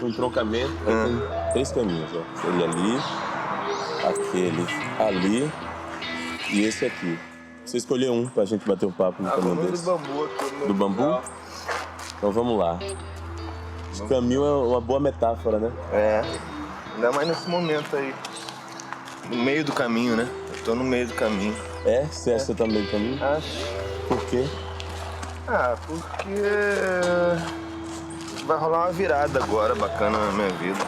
um entroncamento, tem 3 caminhos, ó. Ele ali, aquele ali e esse aqui. Você escolheu um pra gente bater um papo no caminho vamos desse. do bambu aqui. Do bambu? Então vamos lá. Esse caminho é uma boa metáfora, né? É, ainda mais nesse momento aí. No meio do caminho, né? Eu tô no meio do caminho. É? Você acha que você tá no meio do caminho? Acho. Por quê? Porque vai rolar uma virada agora bacana na minha vida.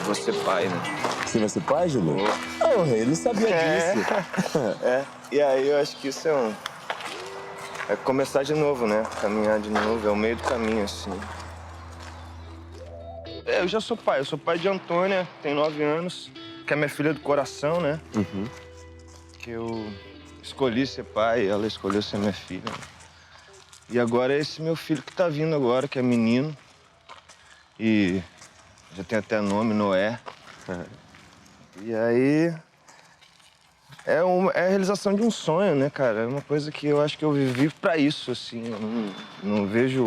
Vou ser pai, né? Você vai ser pai, Júlio? Não, rei, não sabia disso. E aí eu acho que isso é começar de novo, né? Caminhar de novo, é o meio do caminho, assim. Eu já sou pai de Antônia, tem 9 anos, que é minha filha do coração, né? Que eu escolhi ser pai, ela escolheu ser minha filha. E agora é esse meu filho que tá vindo agora, que é menino. E já tem até nome, Noé. E aí é a realização de um sonho, né, cara? É uma coisa que eu acho que eu vivi pra isso, assim. Eu não vejo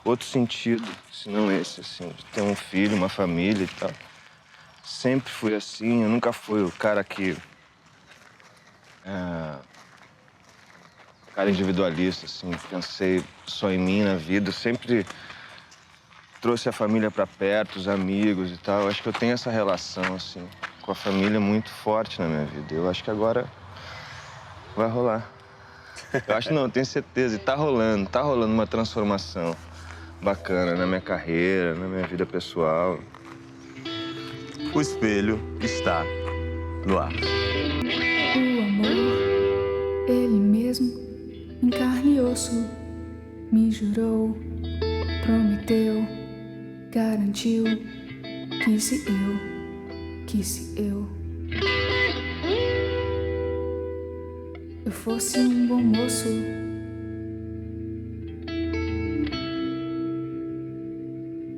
outro sentido, senão esse, assim, de ter um filho, uma família e tal. Sempre fui assim, eu nunca fui o cara que... cara individualista, assim, pensei só em mim na vida. Eu sempre trouxe a família pra perto, os amigos e tal. Eu acho que eu tenho essa relação, assim, com a família muito forte na minha vida. Eu acho que agora vai rolar. Eu acho não, eu tenho certeza. E tá rolando uma transformação bacana na minha carreira, na minha vida pessoal. O espelho está no ar. O amor, ele mesmo, em carne e osso, me jurou, prometeu, garantiu que se eu fosse um bom moço,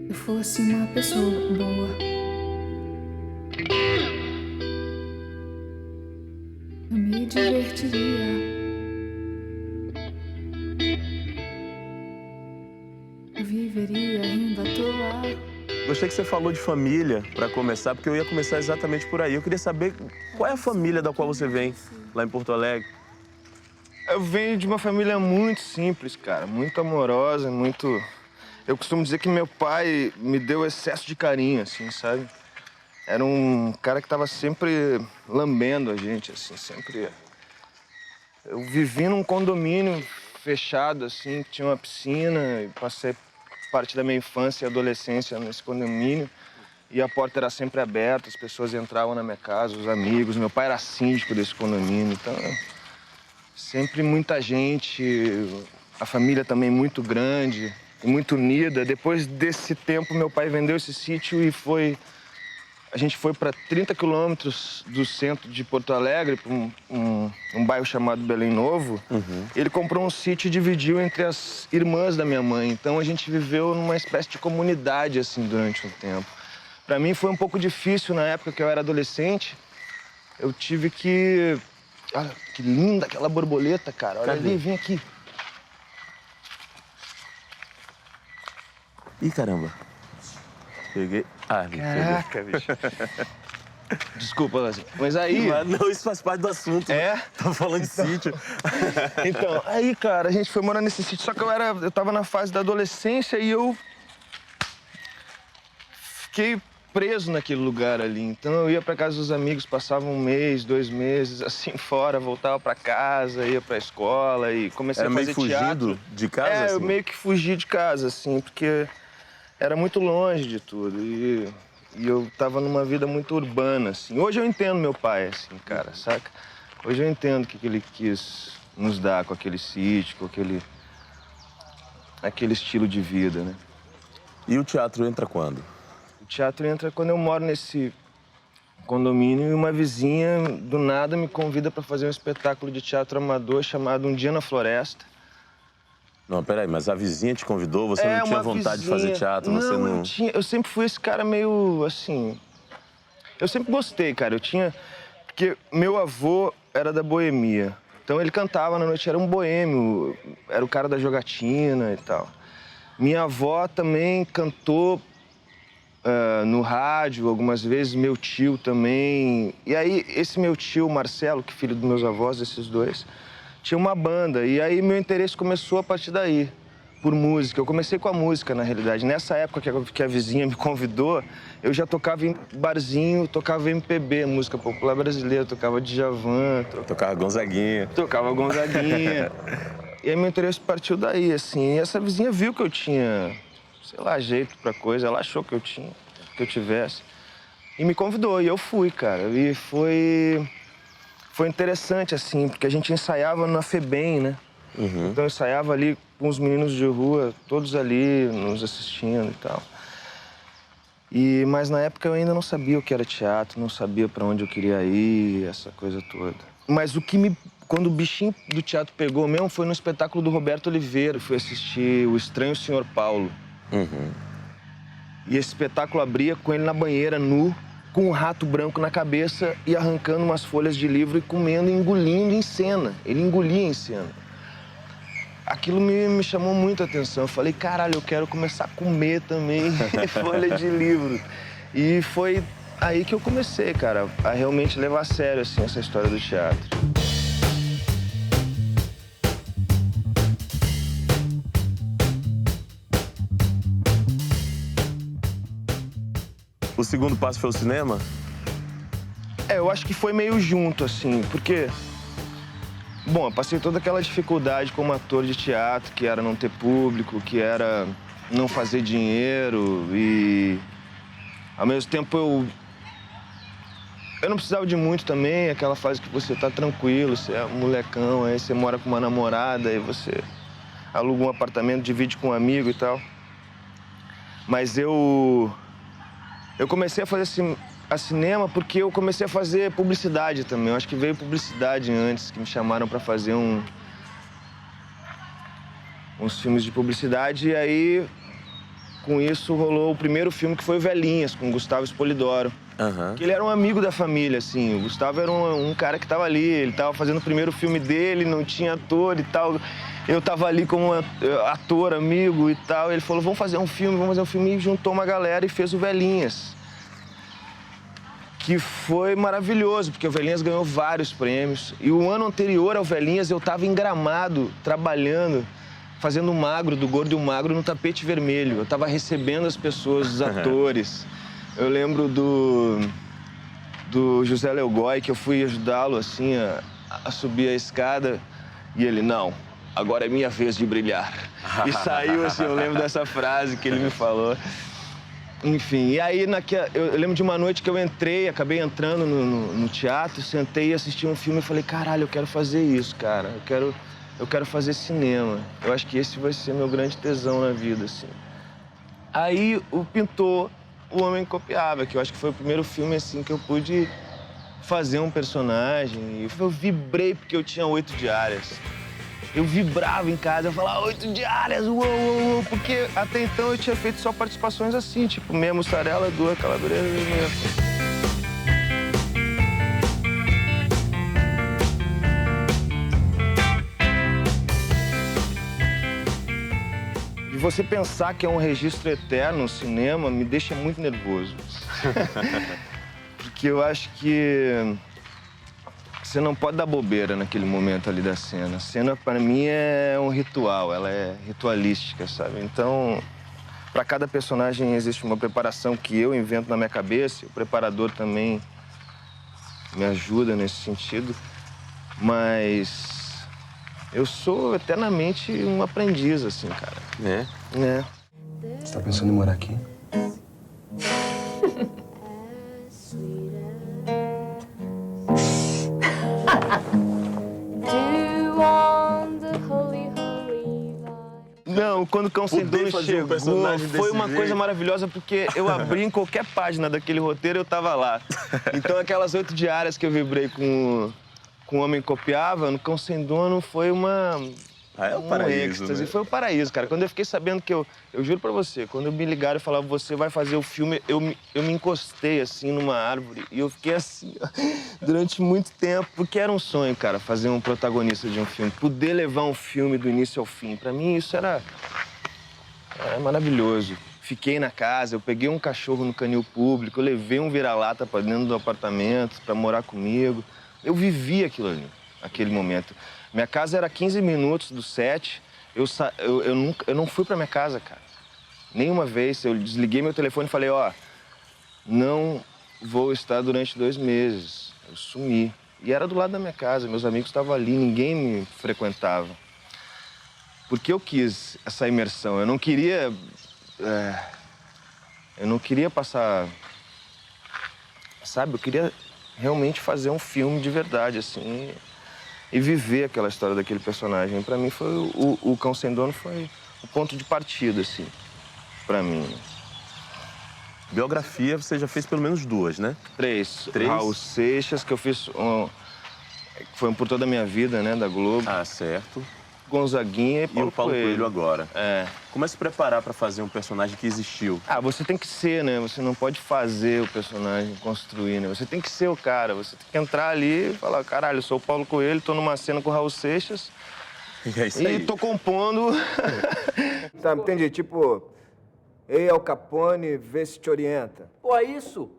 eu fosse uma pessoa boa, eu me divertiria, eu viveria rindo à toa. Gostei que você falou de família, pra começar, porque eu ia começar exatamente por aí. Eu queria saber qual é a família da qual você vem lá em Porto Alegre. Eu venho de uma família muito simples, cara, muito amorosa, muito... Eu costumo dizer que meu pai me deu excesso de carinho, assim, sabe? Era um cara que tava sempre lambendo a gente, assim, sempre... Eu vivi num condomínio fechado, assim, que tinha uma piscina, e passei parte da minha infância e adolescência nesse condomínio. E a porta era sempre aberta, as pessoas entravam na minha casa, os amigos. Meu pai era síndico desse condomínio, então... Sempre muita gente, a família também muito grande, muito unida. Depois desse tempo, meu pai vendeu esse sítio e a gente foi para 30 quilômetros do centro de Porto Alegre, para um bairro chamado Belém Novo. Ele comprou um sítio e dividiu entre as irmãs da minha mãe. Então a gente viveu numa espécie de comunidade assim durante um tempo. Para mim foi um pouco difícil na época que eu era adolescente. Eu tive que... Olha que linda aquela borboleta, cara. Olha ali, vem aqui. Ih, caramba. Peguei. Ah, me Caraca, bicho. Desculpa, Lazinho. Mas aí... Não, isso faz parte do assunto. É? Tá falando de sítio. Então, aí, cara, a gente foi morar nesse sítio. Só que eu tava na fase da adolescência e eu... fiquei preso naquele lugar ali. Então eu ia pra casa dos amigos, passava 1 mês, 2 meses, assim, fora, voltava pra casa, ia pra escola e comecei a fazer teatro. Era meio fugindo de casa, assim? Eu meio que fugi de casa, assim, porque era muito longe de tudo e eu tava numa vida muito urbana, assim. Hoje eu entendo meu pai, assim, cara, saca? Hoje eu entendo o que ele quis nos dar com aquele sítio, com aquele estilo de vida, né? E o teatro entra quando? O teatro entra quando eu moro nesse condomínio e uma vizinha, do nada, me convida para fazer um espetáculo de teatro amador chamado Um Dia na Floresta. Não, peraí, mas a vizinha te convidou? Você não tinha vontade de fazer teatro? Você não... eu sempre fui esse cara meio, assim... Eu sempre gostei, cara. Porque meu avô era da boemia. Então ele cantava na noite, era um boêmio, era o cara da jogatina e tal. Minha avó também cantou no rádio algumas vezes, meu tio também. E aí, esse meu tio, Marcelo, que é filho dos meus avós, esses dois, tinha uma banda. E aí, meu interesse começou a partir daí, por música. Eu comecei com a música, na realidade. Nessa época que a vizinha me convidou, eu já tocava em barzinho, tocava MPB, música popular brasileira, tocava Djavan. Tocava Gonzaguinha. Tocava Gonzaguinha. E aí, meu interesse partiu daí, assim. E essa vizinha viu que eu tinha, sei lá, jeito pra coisa. Ela achou que eu tivesse. E me convidou, e eu fui, cara. E foi interessante, assim, porque a gente ensaiava na FEBEM, né? Uhum. Então eu ensaiava ali com os meninos de rua, todos ali nos assistindo e tal. Mas na época eu ainda não sabia o que era teatro, não sabia pra onde eu queria ir, essa coisa toda. Mas quando o bichinho do teatro pegou mesmo, foi no espetáculo do Roberto Oliveira. Fui assistir O Estranho Sr. Paulo. Uhum. E esse espetáculo abria com ele na banheira, nu, com um rato branco na cabeça e arrancando umas folhas de livro e comendo e engolindo em cena. Ele engolia em cena. Aquilo me chamou muita atenção. Eu falei, caralho, eu quero começar a comer também folha de livro. E foi aí que eu comecei, cara, a realmente levar a sério, assim, essa história do teatro. O segundo passo foi o cinema? Eu acho que foi meio junto, assim, porque... Bom, eu passei toda aquela dificuldade como ator de teatro, que era não ter público, que era não fazer dinheiro e... Ao mesmo tempo, eu não precisava de muito também, aquela fase que você tá tranquilo, você é um molecão, aí você mora com uma namorada, aí você aluga um apartamento, divide com um amigo e tal. Mas eu comecei a fazer cinema porque eu comecei a fazer publicidade também. Eu acho que veio publicidade antes, que me chamaram para fazer uns filmes de publicidade. E aí, com isso, rolou o primeiro filme, que foi o Velhinhas, com o Gustavo Spolidoro. Uhum. Que ele era um amigo da família, assim. O Gustavo era um cara que tava ali, ele tava fazendo o primeiro filme dele, não tinha ator e tal. Eu tava ali como ator, amigo e tal. Ele falou, vamos fazer um filme. E juntou uma galera e fez o Velhinhas. Que foi maravilhoso, porque o Velhinhas ganhou vários prêmios. E o ano anterior ao Velhinhas, eu tava em Gramado, trabalhando, fazendo o magro, do gordo e o magro, no tapete vermelho. Eu tava recebendo as pessoas, os atores. Eu lembro do José Leogói, que eu fui ajudá-lo, assim, a subir a escada. E ele, não, agora é minha vez de brilhar. E saiu, assim, eu lembro dessa frase que ele me falou. Enfim, e aí eu lembro de uma noite que eu acabei entrando no teatro, sentei e assisti um filme e falei, caralho, eu quero fazer isso, cara. Eu quero fazer cinema. Eu acho que esse vai ser meu grande tesão na vida, assim. Aí pintou O Homem Copiava, que eu acho que foi o primeiro filme, assim, que eu pude fazer um personagem. E eu vibrei porque eu tinha 8 diárias. Eu vibrava em casa, eu falava 8 diárias, uou, uou, uou, porque até então eu tinha feito só participações assim, tipo, meia mussarela, 2 calabresas e meia. E você pensar que é um registro eterno, o cinema, me deixa muito nervoso. Porque eu acho que você não pode dar bobeira naquele momento ali da cena. A cena, para mim, é um ritual, ela é ritualística, sabe? Então, para cada personagem existe uma preparação que eu invento na minha cabeça, e o preparador também me ajuda nesse sentido, mas eu sou eternamente um aprendiz, assim, cara. É? É. Você tá pensando em morar aqui? Não, quando o Cão Sem Dono chegou, foi uma coisa maravilhosa, porque eu abri em qualquer página daquele roteiro, eu tava lá. Então, aquelas 8 diárias que eu vibrei com o Homem Copiava, no Cão Sem Dono, foi é o paraíso, êxtase. né? Foi o paraíso, cara. Quando eu fiquei sabendo que eu juro pra você, quando me ligaram e falaram, você vai fazer o filme, eu me encostei, assim, numa árvore. E eu fiquei assim, ó, durante muito tempo. Porque era um sonho, cara, fazer um protagonista de um filme. Poder levar um filme do início ao fim. Pra mim, isso era É maravilhoso. Fiquei na casa, eu peguei um cachorro no canil público, eu levei um vira-lata para dentro do apartamento para morar comigo. Eu vivi aquilo ali, aquele momento. Minha casa era 15 minutos do set, eu não fui para minha casa, cara. Nenhuma vez. Eu desliguei meu telefone e falei, ó, não vou estar durante 2 meses. Eu sumi. E era do lado da minha casa, meus amigos estavam ali, ninguém me frequentava. Porque eu quis essa imersão, eu não queria passar, sabe? Eu queria realmente fazer um filme de verdade, assim, e viver aquela história daquele personagem. Pra mim, foi o Cão Sem Dono foi o ponto de partida, assim, pra mim. Biografia você já fez pelo menos 2, né? 3. 3? Raul Seixas, que eu fiz, foi um Por Toda a Minha Vida, né, da Globo. Ah, certo. Gonzaguinha e E o Paulo Coelho agora. É. Como é se preparar pra fazer um personagem que existiu? Ah, você tem que ser, né? Você não pode fazer o personagem, construir, né? Você tem que ser o cara, você tem que entrar ali e falar, caralho, eu sou o Paulo Coelho, tô numa cena com o Raul Seixas É isso aí. e tô compondo. Tá, entendi. Tipo, ei, Al Capone, vê se te orienta. Pô, é isso?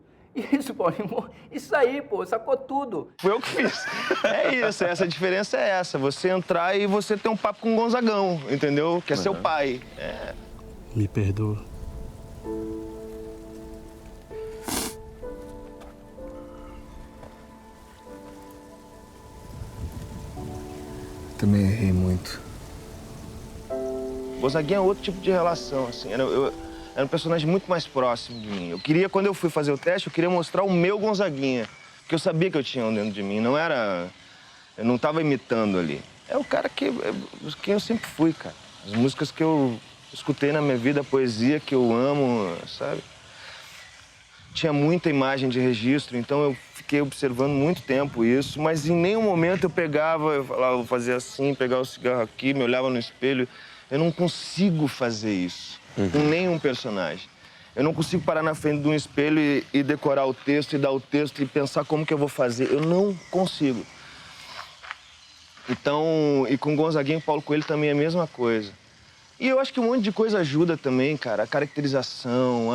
Isso, Paulinho. Isso aí, pô, sacou tudo. Foi eu que fiz. É isso, essa diferença é essa. Você entrar e você ter um papo com o Gonzagão, entendeu? Que é seu pai. É. Me perdoa. Também errei muito. Gonzaguinha é outro tipo de relação, assim. Era um personagem muito mais próximo de mim. Eu queria, quando eu fui fazer o teste, eu queria mostrar o meu Gonzaguinha. Porque eu sabia que eu tinha um dentro de mim. Não era... Eu não estava imitando ali. É o cara quem eu sempre fui, cara. As músicas que eu escutei na minha vida, a poesia que eu amo, sabe? Tinha muita imagem de registro, então eu fiquei observando muito tempo isso, mas em nenhum momento eu pegava, eu falava, vou fazer assim, pegar o cigarro aqui, me olhava no espelho. Eu não consigo fazer isso com nenhum personagem. Eu não consigo parar na frente de um espelho e decorar o texto, e dar o texto e pensar como que eu vou fazer. Eu não consigo. Então, e com Gonzaguinha e Paulo Coelho também é a mesma coisa. E eu acho que um monte de coisa ajuda também, cara. A caracterização,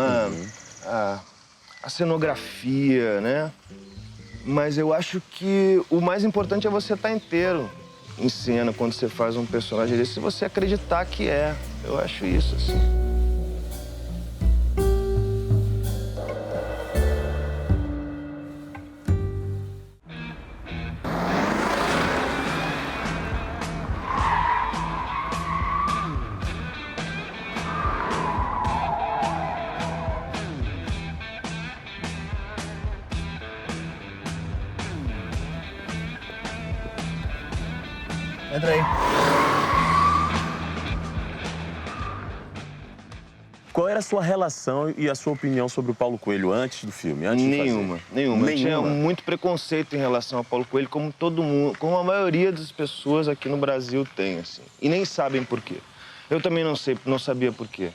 a cenografia, né? Mas eu acho que o mais importante é você estar inteiro em cena quando você faz um personagem desse, se você acreditar que é. Eu acho isso, assim. Entra aí. Qual era a sua relação e a sua opinião sobre o Paulo Coelho antes do filme? Antes de fazer? Nenhuma. Eu tinha muito preconceito em relação ao Paulo Coelho, como todo mundo, como a maioria das pessoas aqui no Brasil tem, assim. E nem sabem por quê. Eu também não sabia por quê.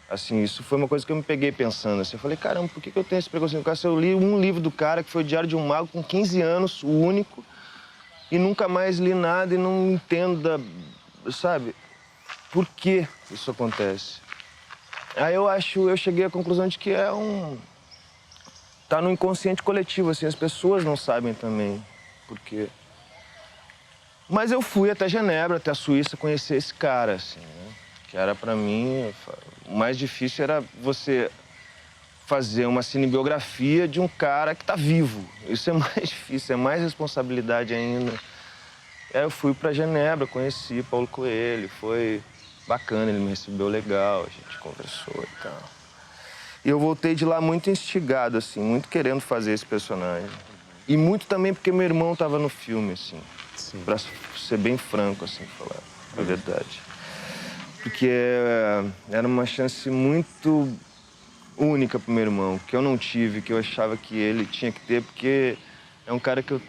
Assim, isso foi uma coisa que eu me peguei pensando, assim. Eu falei, caramba, por que eu tenho esse preconceito? Porque eu li um livro do cara, que foi o Diário de um Mago, com 15 anos, o único, e nunca mais li nada e não entendo, sabe, por que isso acontece. Aí eu cheguei à conclusão de que tá no inconsciente coletivo, assim, as pessoas não sabem também por quê. Mas eu fui até Genebra, até a Suíça, conhecer esse cara, assim, né? Que era, pra mim, o mais difícil era você fazer uma cinebiografia de um cara que tá vivo. Isso é mais difícil, é mais responsabilidade ainda. Aí eu fui pra Genebra, conheci Paulo Coelho, foi bacana, ele me recebeu legal, a gente conversou e tal. E eu voltei de lá muito instigado, assim, muito querendo fazer esse personagem. E muito também porque meu irmão tava no filme, assim. Sim. Pra ser bem franco, assim, falar a verdade. Porque era uma chance muito única pro meu irmão, que eu não tive, que eu achava que ele tinha que ter, porque é um cara que eu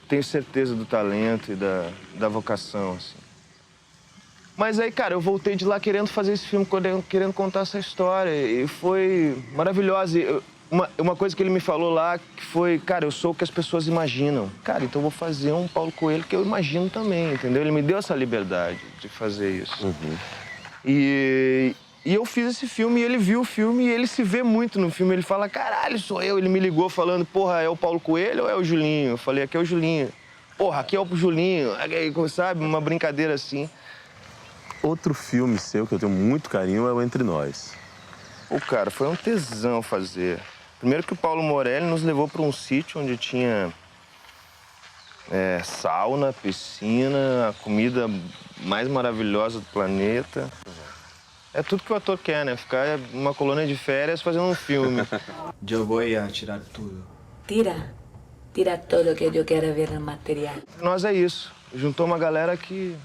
tenho certeza do talento e da vocação, assim. Mas aí, cara, eu voltei de lá querendo fazer esse filme, querendo contar essa história. E foi maravilhosa. Uma coisa que ele me falou lá, que foi, cara, eu sou o que as pessoas imaginam. Cara, então eu vou fazer um Paulo Coelho que eu imagino também, entendeu? Ele me deu essa liberdade de fazer isso. E eu fiz esse filme e ele viu o filme e ele se vê muito no filme. Ele fala, caralho, sou eu. Ele me ligou falando, porra, é o Paulo Coelho ou é o Julinho? Eu falei, aqui é o Julinho. Porra, aqui é o Julinho. Aí, sabe, uma brincadeira assim. Outro filme seu que eu tenho muito carinho é o Entre Nós. Pô, cara, foi um tesão fazer. Primeiro que o Paulo Morelli nos levou para um sítio onde tinha sauna, piscina, a comida mais maravilhosa do planeta. É tudo que o ator quer, né? Ficar numa colônia de férias fazendo um filme. Eu vou tirar tudo. Tira todo que eu quero ver no material. Nós é isso. Juntou uma galera que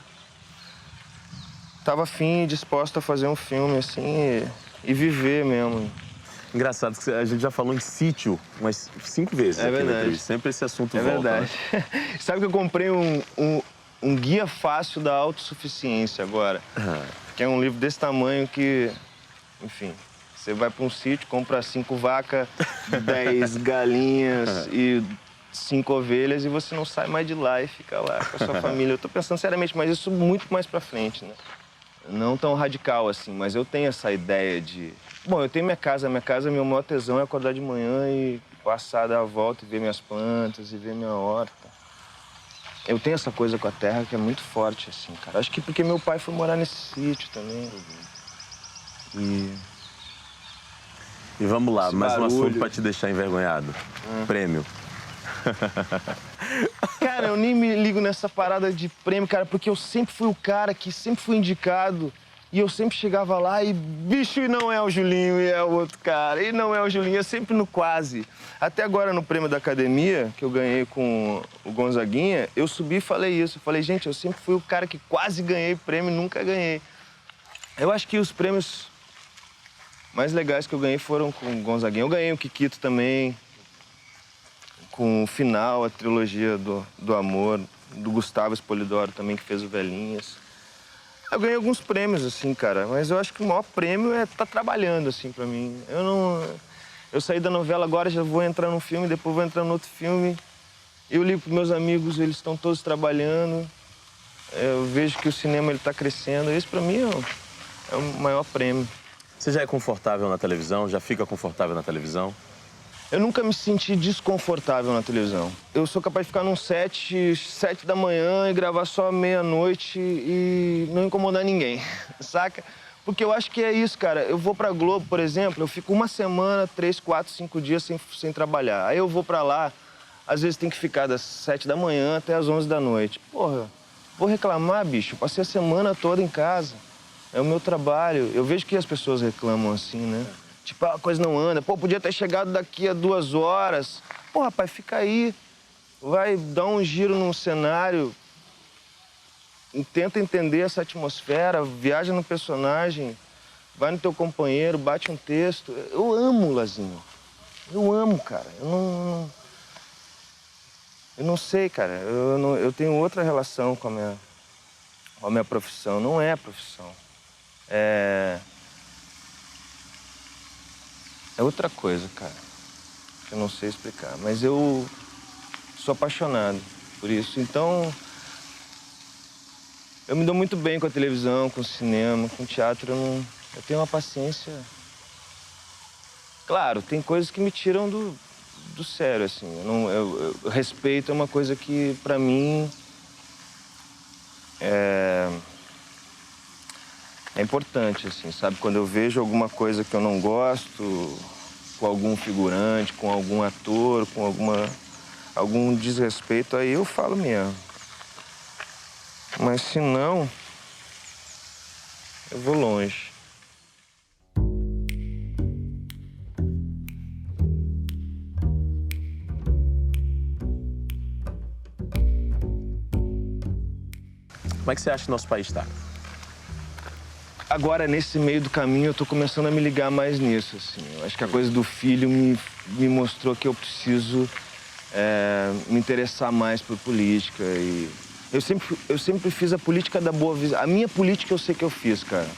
tava afim, disposta a fazer um filme assim e viver mesmo. Engraçado que a gente já falou em sítio umas 5 vezes. É verdade. Sempre esse assunto É volta. verdade. Né? Sabe que eu comprei um guia fácil da autossuficiência agora. Que é um livro desse tamanho que, enfim, você vai para um sítio, compra 5 vacas, 10 galinhas e 5 ovelhas e você não sai mais de lá e fica lá com a sua família. Eu tô pensando seriamente, mas isso muito mais pra frente, né? Não tão radical assim, mas eu tenho essa ideia de... Bom, eu tenho minha casa, meu maior tesão é acordar de manhã e passar, dar a volta e ver minhas plantas e ver minha horta. Eu tenho essa coisa com a terra que é muito forte, assim, cara. Acho que porque meu pai foi morar nesse sítio também. E vamos lá, Esse mais um barulho. assunto pra te deixar envergonhado. Prêmio. Cara, eu nem me ligo nessa parada de prêmio, cara, porque eu sempre fui o cara que sempre fui indicado e eu sempre chegava lá e, bicho, e não é o Julinho, e é o outro cara, e não é o Julinho, eu sempre no quase. Até agora no prêmio da academia, que eu ganhei com o Gonzaguinha, eu subi e falei isso. Eu falei, gente, eu sempre fui o cara que quase ganhei prêmio e nunca ganhei. Eu acho que os prêmios mais legais que eu ganhei foram com o Gonzaguinha. Eu ganhei o Kikito também, com o Final, a trilogia do Amor, do Gustavo Espolidoro também, que fez o Velhinhas. Eu ganhei alguns prêmios, assim, cara, mas eu acho que o maior prêmio é estar trabalhando, assim, pra mim. Eu saí da novela agora, já vou entrar num filme, depois vou entrar no outro filme. Eu ligo pros meus amigos, eles estão todos trabalhando. Eu vejo que o cinema ele tá crescendo. Esse, pra mim, é o maior prêmio. Você já é confortável na televisão? Já fica confortável na televisão? Eu nunca me senti desconfortável na televisão. Eu sou capaz de ficar num set 7 da manhã e gravar só meia-noite e não incomodar ninguém, saca? Porque eu acho que é isso, cara. Eu vou pra Globo, por exemplo, eu fico uma semana, 3, 4, 5 dias sem trabalhar. Aí eu vou pra lá, às vezes tem que ficar das 7 da manhã até as 11 da noite. Porra, vou reclamar, bicho. Passei a semana toda em casa. É o meu trabalho. Eu vejo que as pessoas reclamam assim, né? Tipo, a coisa não anda. Pô, podia ter chegado daqui a 2 horas. Pô, rapaz, fica aí. Vai dar um giro num cenário. Tenta entender essa atmosfera. Viaja no personagem. Vai no teu companheiro, bate um texto. Eu amo o Lazinho. Eu amo, cara. Eu não sei, cara. Eu tenho outra relação com a minha profissão. Não é a profissão. É outra coisa, cara, que eu não sei explicar. Mas eu sou apaixonado por isso. Então, eu me dou muito bem com a televisão, com o cinema, com o teatro. Eu tenho uma paciência... Claro, tem coisas que me tiram do sério, assim. Eu respeito é uma coisa que, pra mim, é importante, assim, sabe? Quando eu vejo alguma coisa que eu não gosto, com algum figurante, com algum ator, com algum desrespeito, aí eu falo mesmo. Mas se não, eu vou longe. Como é que você acha que nosso país está? Agora, nesse meio do caminho, eu tô começando a me ligar mais nisso, assim. Eu acho que a coisa do filho me mostrou que eu preciso me interessar mais por política. E eu sempre fiz a política da boa visão. A minha política eu sei que eu fiz, cara.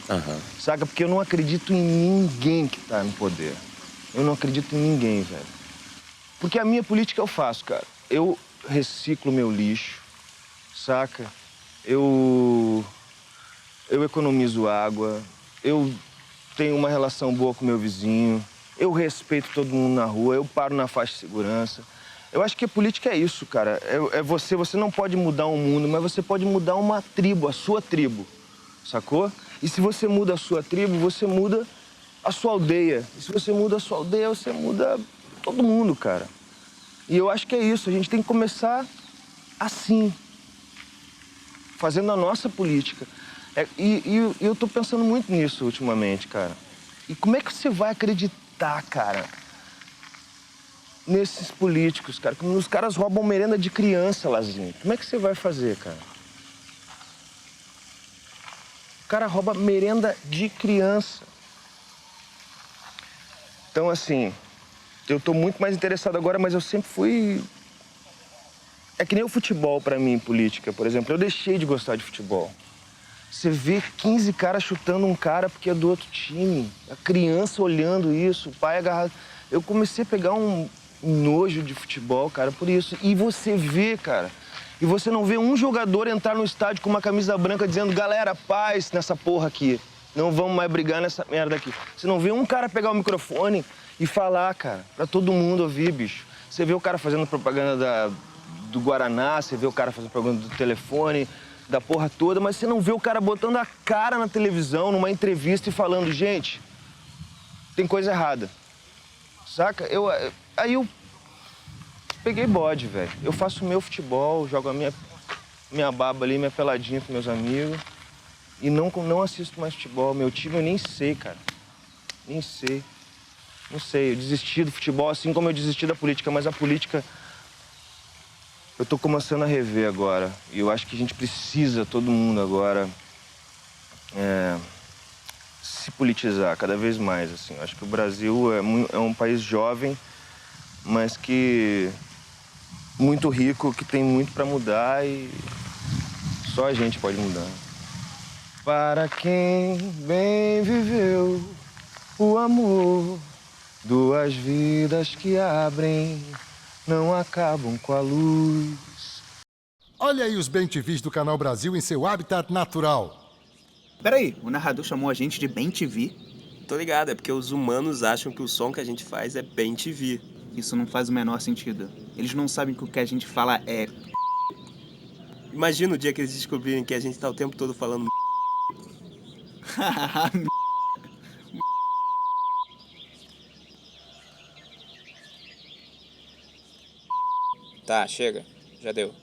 Saca? Porque eu não acredito em ninguém que tá no poder. Eu não acredito em ninguém, velho. Porque a minha política eu faço, cara. Eu reciclo meu lixo, saca? Eu eu economizo água, eu tenho uma relação boa com meu vizinho, eu respeito todo mundo na rua, eu paro na faixa de segurança. Eu acho que a política é isso, cara. Você não pode mudar o mundo, mas você pode mudar uma tribo, a sua tribo, sacou? E se você muda a sua tribo, você muda a sua aldeia. E se você muda a sua aldeia, você muda todo mundo, cara. E eu acho que é isso, a gente tem que começar assim, fazendo a nossa política. E eu tô pensando muito nisso ultimamente, cara. E como é que você vai acreditar, cara, nesses políticos, cara? Como os caras roubam merenda de criança, Lazinho. Como é que você vai fazer, cara? O cara rouba merenda de criança. Então, assim, eu tô muito mais interessado agora, mas eu sempre fui... É que nem o futebol pra mim, política, por exemplo. Eu deixei de gostar de futebol. Você vê 15 caras chutando um cara porque é do outro time. A criança olhando isso, o pai agarrado. Eu comecei a pegar um nojo de futebol, cara, por isso. E você vê, cara, e você não vê um jogador entrar no estádio com uma camisa branca dizendo: galera, paz nessa porra aqui. Não vamos mais brigar nessa merda aqui. Você não vê um cara pegar o microfone e falar, cara, pra todo mundo ouvir, bicho. Você vê o cara fazendo propaganda do Guaraná, você vê o cara fazendo propaganda do telefone, da porra toda, mas você não vê o cara botando a cara na televisão, numa entrevista e falando: gente, tem coisa errada. Saca? Aí eu peguei bode, velho. Eu faço o meu futebol, jogo a minha baba ali, minha peladinha com meus amigos. E não assisto mais futebol. Meu time eu nem sei, cara. Nem sei. Não sei, eu desisti do futebol assim como eu desisti da política, mas a política eu tô começando a rever agora. E eu acho que a gente precisa, todo mundo agora, se politizar cada vez mais, assim. Eu acho que o Brasil é um país jovem, mas que muito rico, que tem muito para mudar e só a gente pode mudar. Para quem bem viveu o amor, duas vidas que abrem, não acabam com a luz. Olha aí os bem-te-vis do Canal Brasil em seu habitat natural. Peraí, o narrador chamou a gente de bem-te-vi? Tô ligado, é porque os humanos acham que o som que a gente faz é bem-te-vi. Isso não faz o menor sentido. Eles não sabem que o que a gente fala é... Imagina o dia que eles descobrirem que a gente tá o tempo todo falando Tá, chega. Já deu.